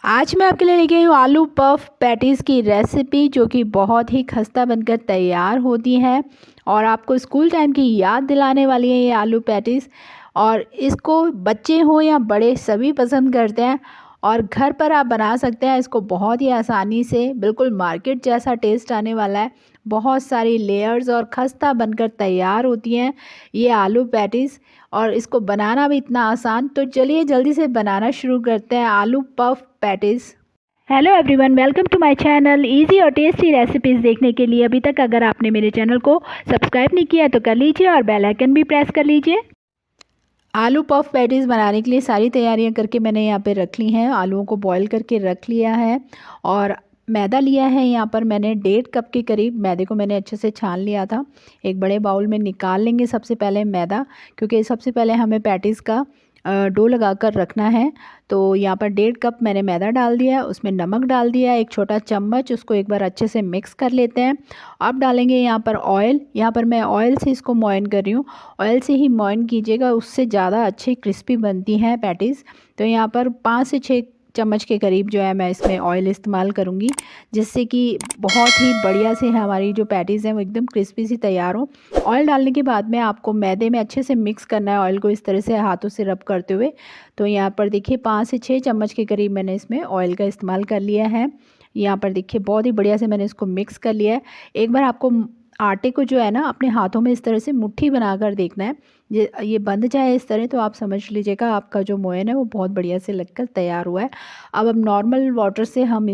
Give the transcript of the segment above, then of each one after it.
आज मैं आपके लिए लेके आई हूँ आलू पफ पैटीज़ की रेसिपी, जो कि बहुत ही खस्ता बनकर तैयार होती है और आपको स्कूल टाइम की याद दिलाने वाली है ये आलू पैटीज़। और इसको बच्चे हो या बड़े सभी पसंद करते हैं और घर पर आप बना सकते हैं इसको बहुत ही आसानी से। बिल्कुल मार्केट जैसा टेस्ट आने वाला है। बहुत सारी लेयर्स और खस्ता बनकर तैयार होती हैं ये आलू पैटीज़, और इसको बनाना भी इतना आसान। तो चलिए जल्दी से बनाना शुरू करते हैं आलू puff patties. Hello everyone, welcome to my channel. Easy और टेस्टी रेसिपीज़ देखने के लिए अभी तक अगर आपने मेरे चैनल को सब्सक्राइब नहीं किया तो कर लीजिए और बेल आइकन भी प्रेस कर लीजिए। आलू पफ पैटीज़ बनाने के लिए सारी तैयारियां करके मैंने यहाँ पे रख ली हैं। आलूओं को बॉईल करके रख लिया है और मैदा लिया है यहाँ पर मैंने 1.5 कप के करीब। मैदे को मैंने अच्छे से छान लिया था। एक बड़े बाउल में निकाल लेंगे सबसे पहले मैदा, क्योंकि सबसे पहले हमें पैटीज़ का डो लगा कर रखना है। तो यहाँ पर 1.5 कप मैंने मैदा डाल दिया है, उसमें नमक डाल दिया है 1 छोटा चम्मच। उसको एक बार अच्छे से मिक्स कर लेते हैं। अब डालेंगे यहाँ पर ऑयल। यहाँ पर मैं ऑयल से इसको मॉइन कर रही हूँ। ऑयल से ही मॉइन कीजिएगा, उससे ज़्यादा अच्छी क्रिस्पी बनती हैं पैटीज़। तो यहाँ पर 5 से 6 चम्मच के करीब जो है मैं इसमें ऑयल इस्तेमाल करूँगी, जिससे कि बहुत ही बढ़िया से हमारी जो पैटीज़ हैं वो एकदम क्रिस्पी सी तैयार हो। ऑयल डालने के बाद में आपको मैदे में अच्छे से मिक्स करना है ऑयल को, इस तरह से हाथों से रब करते हुए। तो यहाँ पर देखिए 5 से 6 चम्मच के करीब मैंने इसमें ऑयल का इस्तेमाल कर लिया है। यहाँ पर देखिए बहुत ही बढ़िया से मैंने इसको मिक्स कर लिया है। एक बार आपको आटे को जो है ना अपने हाथों में इस तरह से मुट्ठी बनाकर देखना है। ये बंध जाए इस तरह तो आप समझ लीजिएगा आपका जो मोयन है वो बहुत बढ़िया से लगकर तैयार हुआ है। अब नॉर्मल वाटर से हम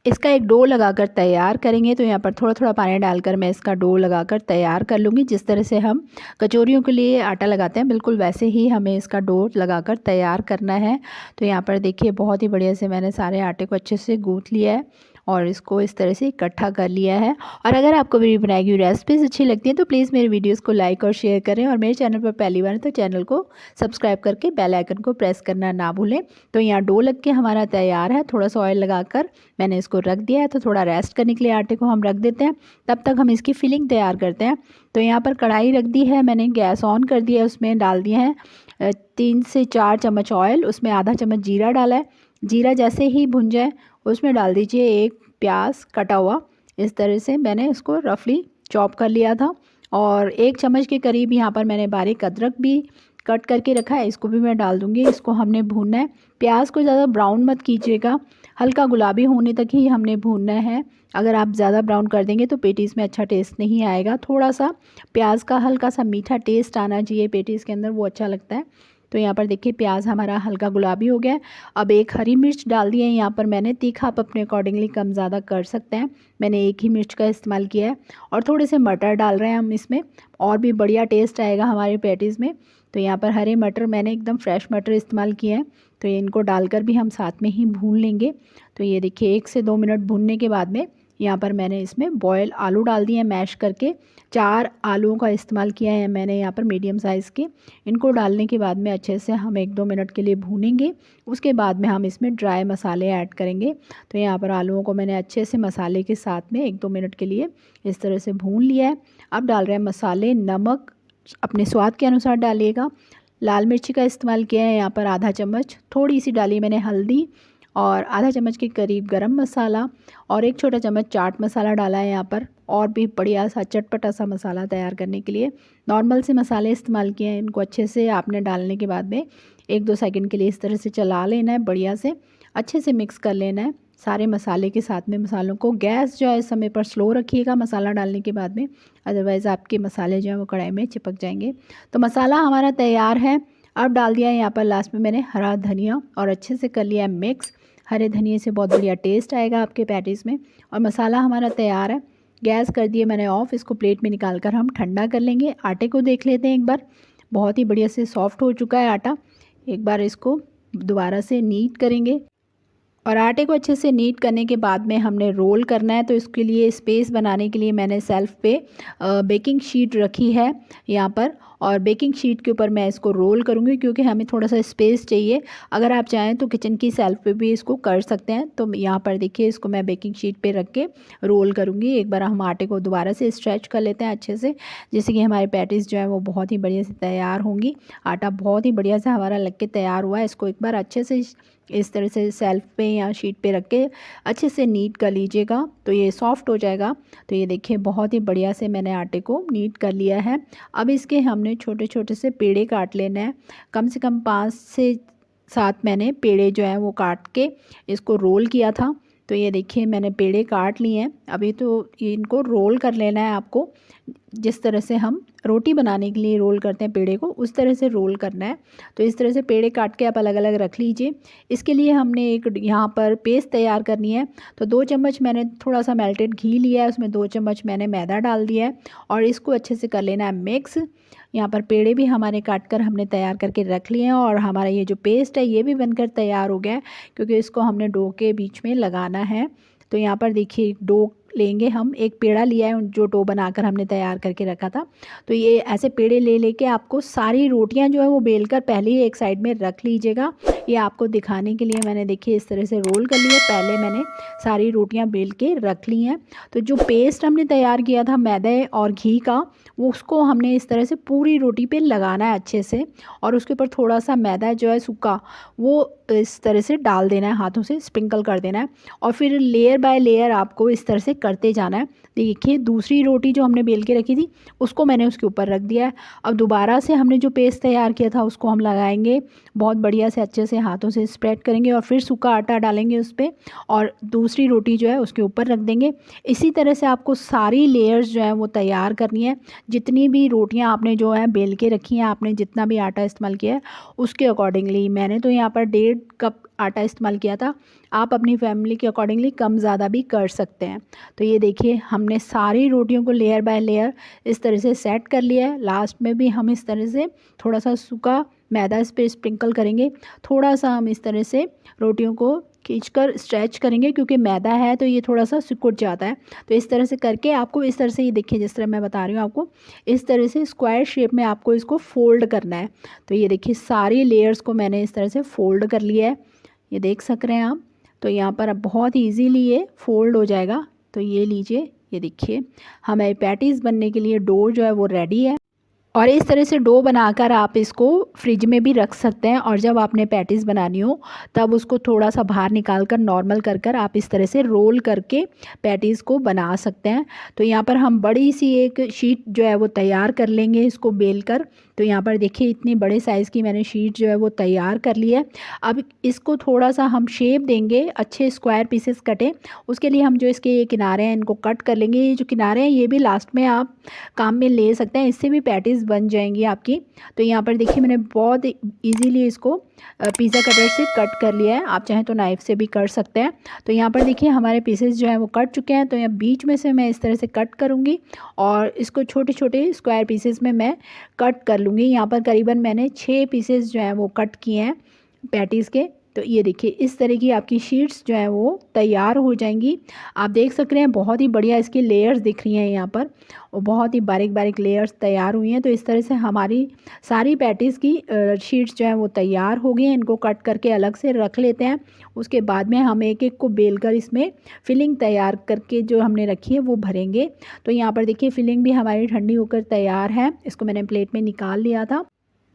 इसका एक डो लगाकर तैयार करेंगे। तो यहाँ पर थोड़ा थोड़ा पानी डालकर मैं इसका डो लगाकर तैयार कर लूँगी। जिस तरह से हम कचौरियों के लिए आटा लगाते हैं बिल्कुल वैसे ही हमें इसका डो लगाकर तैयार करना है। तो यहाँ पर देखिए बहुत ही बढ़िया से मैंने सारे आटे को अच्छे से गूँथ लिया है और इसको इस तरह से इकट्ठा कर लिया है। और अगर आपको मेरी बनाई हुई रेसिपीज़ अच्छी लगती हैं तो प्लीज़ मेरे वीडियोस को लाइक और शेयर करें, और मेरे चैनल पर पहली बार है तो चैनल को सब्सक्राइब करके बेल आइकन को प्रेस करना ना भूलें। तो यहाँ डो लग के हमारा तैयार है। थोड़ा सा ऑयल लगाकर मैंने इसको रख दिया है। तो थोड़ा रेस्ट करने के लिए आटे को हम रख देते हैं, तब तक हम इसकी फिलिंग तैयार करते हैं। तो यहाँ पर कढ़ाई रख दी है मैंने, गैस ऑन कर दिया है, उसमें डाल दिए हैं 3 से 4 चम्मच ऑयल। उसमें आधा चम्मच जीरा डाला है। जीरा जैसे ही भुन जाए उसमें डाल दीजिए एक प्याज कटा हुआ। इस तरह से मैंने इसको रफली चॉप कर लिया था। और 1 चम्मच के करीब यहाँ पर मैंने बारीक अदरक भी कट करके रखा है, इसको भी मैं डाल दूँगी। इसको हमने भूनना है। प्याज को ज़्यादा ब्राउन मत कीजिएगा, हल्का गुलाबी होने तक ही हमने भूनना है। अगर आप ज़्यादा ब्राउन कर देंगे तो पेटीज़ में अच्छा टेस्ट नहीं आएगा। थोड़ा सा प्याज का हल्का सा मीठा टेस्ट आना चाहिए पेटीज़ के अंदर, वो अच्छा लगता है। तो यहाँ पर देखिए प्याज हमारा हल्का गुलाबी हो गया है। अब एक हरी मिर्च डाल दी है यहाँ पर मैंने। तीखा आप अपने अकॉर्डिंगली कम ज़्यादा कर सकते हैं। मैंने एक ही मिर्च का इस्तेमाल किया है। और थोड़े से मटर डाल रहे हैं हम इसमें, और भी बढ़िया टेस्ट आएगा हमारे पैटीज़ में। तो यहाँ पर हरे मटर मैंने एकदम फ्रेश मटर इस्तेमाल किए हैं। तो इनको डालकर भी हम साथ में ही भून लेंगे। तो ये देखिए 1 से 2 मिनट भूनने के बाद में यहाँ पर मैंने इसमें बॉयल आलू डाल दिए हैं मैश करके। 4 आलूओं का इस्तेमाल किया है मैंने यहाँ पर मीडियम साइज़ के। इनको डालने के बाद में अच्छे से हम 1-2 मिनट के लिए भूनेंगे। उसके बाद में हम इसमें ड्राई मसाले ऐड करेंगे। तो यहाँ पर आलूओं को मैंने अच्छे से मसाले के साथ में 1-2 मिनट के लिए इस तरह से भून लिया है। अब डाल रहे हैं मसाले। नमक अपने स्वाद के अनुसार डालिएगा। लाल मिर्ची का इस्तेमाल किया है यहाँ पर आधा चम्मच। थोड़ी सी डाली मैंने हल्दी, और आधा चम्मच के करीब गरम मसाला, और 1 छोटा चम्मच चाट मसाला डाला है यहाँ पर। और भी बढ़िया सा चटपटा सा मसाला तैयार करने के लिए नॉर्मल से मसाले इस्तेमाल किए हैं। इनको अच्छे से आपने डालने के बाद में 1-2 सेकंड के लिए इस तरह से चला लेना है, बढ़िया से अच्छे से मिक्स कर लेना है सारे मसाले के साथ में। मसालों को गैस जो है इस समय पर स्लो रखिएगा मसाला डालने के बाद में, अदरवाइज़ आपके मसाले जो है वो कढ़ाई में चिपक जाएंगे। तो मसाला हमारा तैयार है। अब डाल दिया है यहाँ पर लास्ट में मैंने हरा धनिया, और अच्छे से कर लिया है मिक्स। हरे धनिए से बहुत बढ़िया टेस्ट आएगा आपके पैटीज़ में। और मसाला हमारा तैयार है। गैस कर दिए मैंने ऑफ़। इसको प्लेट में निकाल कर हम ठंडा कर लेंगे। आटे को देख लेते हैं एक बार, बहुत ही बढ़िया से सॉफ्ट हो चुका है आटा। एक बार इसको दोबारा से नीट करेंगे, और आटे को अच्छे से नीट करने के बाद में हमने रोल करना है। तो इसके लिए स्पेस बनाने के लिए मैंने सेल्फ पे बेकिंग शीट रखी है यहाँ पर, और बेकिंग शीट के ऊपर मैं इसको रोल करूँगी, क्योंकि हमें थोड़ा सा स्पेस चाहिए। अगर आप चाहें तो किचन की सेल्फ पे भी इसको कर सकते हैं। तो यहाँ पर देखिए इसको मैं बेकिंग शीट पे रख के रोल करूँगी। एक बार हम आटे को दोबारा से स्ट्रेच कर लेते हैं अच्छे से, जिससे कि हमारे पैटीज़ जो है वो बहुत ही बढ़िया से तैयार होंगी। आटा बहुत ही बढ़िया से हमारा लग के तैयार हुआ है। इसको एक बार अच्छे से इस तरह से सेल्फ पे या शीट पे रख के अच्छे से नीट कर लीजिएगा, तो ये सॉफ्ट हो जाएगा। तो ये देखिए बहुत ही बढ़िया से मैंने आटे को नीट कर लिया है। अब इसके हमने छोटे छोटे से पेड़े काट लेना है। कम से कम 5 से 7 मैंने पेड़े जो है वो काट के इसको रोल किया था। तो ये देखिए मैंने पेड़े काट लिए हैं। अभी तो इनको रोल कर लेना है आपको, जिस तरह से हम रोटी बनाने के लिए रोल करते हैं पेड़े को, उस तरह से रोल करना है। तो इस तरह से पेड़े काट के आप अलग अलग रख लीजिए। इसके लिए हमने एक यहाँ पर पेस्ट तैयार करनी है। तो 2 चम्मच मैंने थोड़ा सा मेल्टेड घी लिया है, उसमें 2 चम्मच मैंने मैदा डाल दिया है और इसको अच्छे से कर लेना है मिक्स। यहाँ पर पेड़े भी हमारे काट कर हमने तैयार करके रख लिए हैं और हमारा ये जो पेस्ट है ये भी बनकर तैयार हो गया है, क्योंकि इसको हमने डो के बीच में लगाना है। तो यहाँ पर देखिए डो लेंगे, हम एक पेड़ा लिया है जो डो बनाकर हमने तैयार करके रखा था। तो ये ऐसे पेड़े ले लेके आपको सारी रोटियां जो है वो बेलकर पहले ही एक साइड में रख लीजिएगा। ये आपको दिखाने के लिए मैंने देखिए इस तरह से रोल कर लिया। पहले मैंने सारी रोटियां बेल के रख ली हैं। तो जो पेस्ट हमने तैयार किया था मैदे और घी का, वो उसको हमने इस तरह से पूरी रोटी पे लगाना है अच्छे से, और उसके ऊपर थोड़ा सा मैदा जो है सूखा वो इस तरह से डाल देना है, हाथों से स्प्रिंकल कर देना है और फिर लेयर बाय लेयर आपको इस तरह से करते जाना है। देखिए दूसरी रोटी जो हमने बेल के रखी थी उसको मैंने उसके ऊपर रख दिया है। अब दोबारा से हमने जो पेस्ट तैयार किया था उसको हम लगाएंगे, बहुत बढ़िया से अच्छे से हाथों से स्प्रेड करेंगे और फिर सूखा आटा डालेंगे उस पर और दूसरी रोटी जो है उसके ऊपर रख देंगे। इसी तरह से आपको सारी लेयर्स जो है वो तैयार करनी है। जितनी भी रोटियां आपने जो है बेल के रखी हैं, आपने जितना भी आटा इस्तेमाल किया है उसके अकॉर्डिंगली, मैंने तो यहाँ पर 1.5 कप आटा इस्तेमाल किया था। आप अपनी फैमिली के अकॉर्डिंगली कम ज़्यादा भी कर सकते हैं। तो ये देखिए हमने सारी रोटियों को लेयर बाय लेयर इस तरह से सेट कर लिया है। लास्ट में भी हम इस तरह से थोड़ा सा सूखा मैदा इस पर स्प्रिंकल करेंगे। थोड़ा सा हम इस तरह से रोटियों को खींचकर स्ट्रेच करेंगे, क्योंकि मैदा है तो ये थोड़ा सा सिकुड़ जाता है। तो इस तरह से करके आपको इस तरह से, ये देखिए जिस तरह मैं बता रही हूँ आपको, इस तरह से स्क्वायर शेप में आपको इसको फोल्ड करना है। तो ये देखिए सारी लेयर्स को मैंने इस तरह से फोल्ड कर लिया है, ये देख सक रहे हैं आप। तो यहाँ पर अब बहुत ईजीली ये फोल्ड हो जाएगा। तो ये लीजिए, ये देखिए हमारे पैटीज़ बनने के लिए डो जो है वो रेडी है। और इस तरह से डो बनाकर आप इसको फ्रिज में भी रख सकते हैं, और जब आपने पैटीज़ बनानी हो तब उसको थोड़ा सा बाहर निकाल कर नॉर्मल कर कर आप इस तरह से रोल करके पैटीज़ को बना सकते हैं। तो यहाँ पर हम बड़ी सी एक शीट जो है वो तैयार कर लेंगे इसको बेल कर। तो यहाँ पर देखिए इतनी बड़े साइज़ की मैंने शीट जो है वो तैयार कर ली है। अब इसको थोड़ा सा हम शेप देंगे, अच्छे स्क्वायर पीसेस कटें। उसके लिए हम जो इसके ये किनारे हैं इनको कट कर लेंगे। ये जो किनारे हैं ये भी लास्ट में आप काम में ले सकते हैं, इससे भी पैटीज़ बन जाएंगी आपकी। तो यहाँ पर देखिए मैंने बहुत इजीली इसको पिज़्ज़ा कटर से कट कर लिया है। आप चाहें तो नाइफ़ से भी कर सकते हैं। तो यहाँ पर देखिए हमारे पीसेस जो हैं वो कट चुके हैं। तो यहाँ बीच में से मैं इस तरह से कट करूँगी और इसको छोटे छोटे स्क्वायर पीसेस में मैं कट कर लूँगी। यहाँ पर करीबन मैंने 6 पीसेस जो हैं वो कट किए हैं पैटीज़ के। तो ये देखिए इस तरह की आपकी शीट्स जो है वो तैयार हो जाएंगी। आप देख सक रहे हैं बहुत ही बढ़िया इसकी लेयर्स दिख रही हैं यहाँ पर, और बहुत ही बारीक बारीक लेयर्स तैयार हुई हैं। तो इस तरह से हमारी सारी पैटीज़ की शीट्स जो है वो तैयार हो गई हैं। इनको कट करके अलग से रख लेते हैं। उसके बाद में हम एक एक को बेल कर इसमें फिलिंग तैयार करके जो हमने रखी है वो भरेंगे। तो यहाँ पर देखिए फिलिंग भी हमारी ठंडी होकर तैयार है। इसको मैंने प्लेट में निकाल लिया था।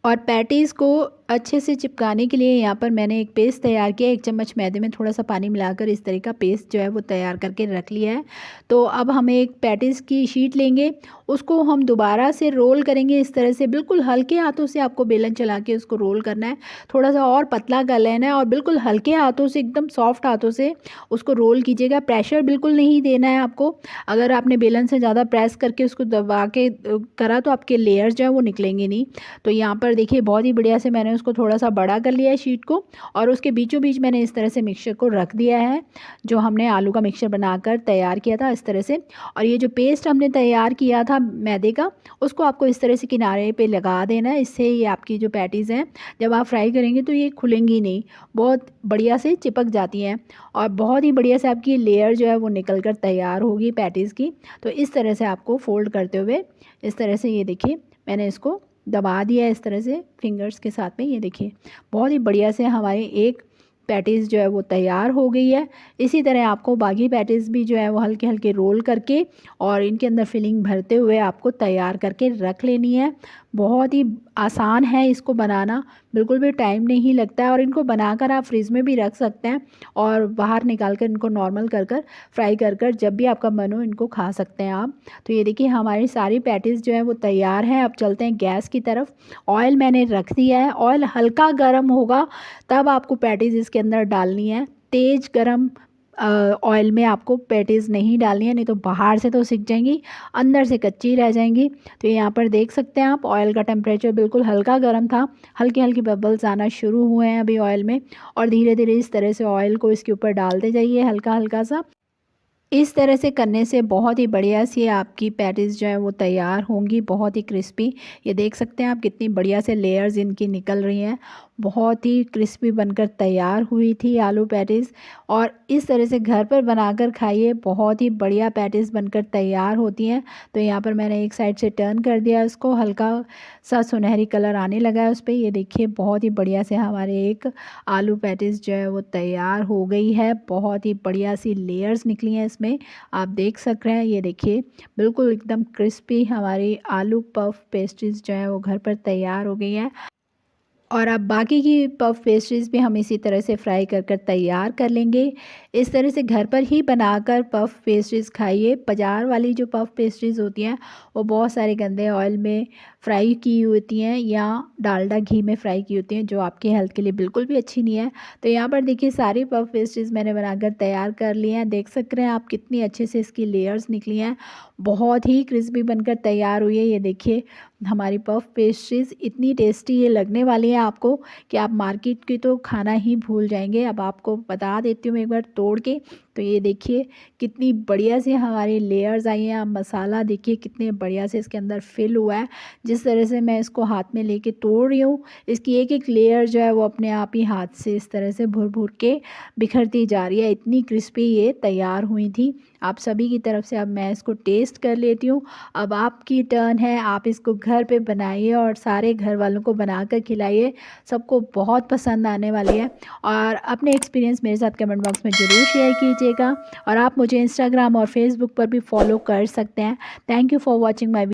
और पैटीज़ को अच्छे से चिपकाने के लिए यहाँ पर मैंने एक पेस्ट तैयार किया। 1 चम्मच मैदे में थोड़ा सा पानी मिलाकर इस तरह का पेस्ट जो है वो तैयार करके रख लिया है। तो अब हम एक पैटीज़ की शीट लेंगे, उसको हम दोबारा से रोल करेंगे इस तरह से। बिल्कुल हल्के हाथों से आपको बेलन चला के उसको रोल करना है, थोड़ा सा और पतला कर लेना है और बिल्कुल हल्के हाथों से, एकदम सॉफ्ट हाथों से उसको रोल कीजिएगा। प्रेशर बिल्कुल नहीं देना है आपको। अगर आपने बेलन से ज़्यादा प्रेस करके उसको दबा के करा तो आपके लेयर्स जो है वो निकलेंगे नहीं। तो यहाँ पर देखिए बहुत ही बढ़िया से मैंने उसको थोड़ा सा बड़ा कर लिया है शीट को, और उसके बीचों बीच मैंने इस तरह से मिक्सचर को रख दिया है जो हमने आलू का मिक्सचर बनाकर तैयार किया था इस तरह से। और ये जो पेस्ट हमने तैयार किया था मैदे का, उसको आपको इस तरह से किनारे पे लगा देना है। इससे ये आपकी जो पैटीज़ हैं जब आप फ्राई करेंगे तो ये खुलेंगी नहीं, बहुत बढ़िया से चिपक जाती हैं और बहुत ही बढ़िया से आपकी लेयर जो है वो निकल कर तैयार होगी पैटीज़ की। तो इस तरह से आपको फोल्ड करते हुए इस तरह से, ये देखिए मैंने इसको दबा दिया इस तरह से फिंगर्स के साथ में। ये देखिए बहुत ही बढ़िया से हमारी एक पैटीज़ जो है वो तैयार हो गई है। इसी तरह आपको बाकी पैटीज़ भी जो है वो हल्के हल्के रोल करके और इनके अंदर फिलिंग भरते हुए आपको तैयार करके रख लेनी है। बहुत ही आसान है इसको बनाना, बिल्कुल भी टाइम नहीं लगता है और इनको बनाकर आप फ्रिज में भी रख सकते हैं और बाहर निकाल कर इनको नॉर्मल कर फ्राई कर जब भी आपका मन हो इनको खा सकते हैं आप। तो ये देखिए हमारी सारी पैटीज़ जो है वो तैयार हैं। अब चलते हैं गैस की तरफ। ऑयल मैंने रख दिया है, ऑयल हल्का गर्म होगा तब आपको पैटीज़ इसके अंदर डालनी है। तेज़ गर्म ऑयल में आपको पैटीज़ नहीं डालनी है, नहीं तो बाहर से तो सिक जाएंगी, अंदर से कच्ची रह जाएंगी। तो यहाँ पर देख सकते हैं आप ऑयल का टेम्परेचर बिल्कुल हल्का गर्म था। हल्के हल्के बबल्स आना शुरू हुए हैं अभी ऑयल में और धीरे धीरे इस तरह से ऑयल को इसके ऊपर डालते जाइए हल्का हल्का सा। इस तरह से करने से बहुत ही बढ़िया सी आपकी पैटीज़ जो है वो तैयार होंगी, बहुत ही क्रिस्पी। ये देख सकते हैं आप कितनी बढ़िया से लेयर्स इनकी निकल रही हैं। बहुत ही क्रिस्पी बनकर तैयार हुई थी आलू पैटीज़ और इस तरह से घर पर बनाकर खाइए, बहुत ही बढ़िया पैटीज़ बनकर तैयार होती हैं। तो यहाँ पर मैंने एक साइड से टर्न कर दिया, इसको हल्का सा सुनहरी कलर आने लगा है उस पर। ये देखिए बहुत ही बढ़िया से हमारे एक आलू पैटीज़ जो है वो तैयार हो गई है। बहुत ही बढ़िया सी लेयर्स निकली हैं इसमें, आप देख सक रहे हैं। ये देखिए बिल्कुल एकदम क्रिस्पी हमारी आलू पफ पेस्ट्रीज़ जो है वो घर पर तैयार हो गई हैं। और अब बाकी की पफ पेस्ट्रीज़ भी हम इसी तरह से फ्राई कर तैयार कर लेंगे। इस तरह से घर पर ही बनाकर पफ पेस्ट्रीज़ खाइए। बाज़ार वाली जो पफ पेस्ट्रीज़ होती हैं वो बहुत सारे गंदे ऑयल में फ्राई की होती हैं या डालडा घी में फ्राई की होती हैं, जो आपकी हेल्थ के लिए बिल्कुल भी अच्छी नहीं है। तो यहाँ पर देखिए सारी पफ पेस्ट्रीज़ मैंने बनाकर तैयार कर ली हैं। देख सक रहे हैं आप कितनी अच्छे से इसकी लेयर्स निकली हैं, बहुत ही क्रिस्पी बनकर तैयार हुई है। ये देखिए हमारी पफ पेस्ट्रीज़ इतनी टेस्टी ये लगने वाली है आपको कि आप मार्केट की तो खाना ही भूल जाएंगे। अब आपको बता देती हूँ एक बार तोड़ के। तो ये देखिए कितनी बढ़िया से हमारी लेयर्स आई हैं। आप मसाला देखिए कितने बढ़िया से इसके अंदर फिल हुआ है। जिस तरह से मैं इसको हाथ में लेके तोड़ रही हूँ, इसकी एक एक लेयर जो है वो अपने आप ही हाथ से इस तरह से भुर भुर के बिखरती जा रही है। इतनी क्रिस्पी ये तैयार हुई थी। आप सभी की तरफ से अब मैं इसको टेस्ट कर लेती हूँ। अब आपकी टर्न है, आप इसको घर पे बनाइए और सारे घर वालों को बनाकर खिलाइए, सबको बहुत पसंद आने वाली है। और अपने एक्सपीरियंस मेरे साथ कमेंट बॉक्स में ज़रूर शेयर कीजिएगा और आप मुझे इंस्टाग्राम और फेसबुक पर भी फॉलो कर सकते हैं। Thank you for watching my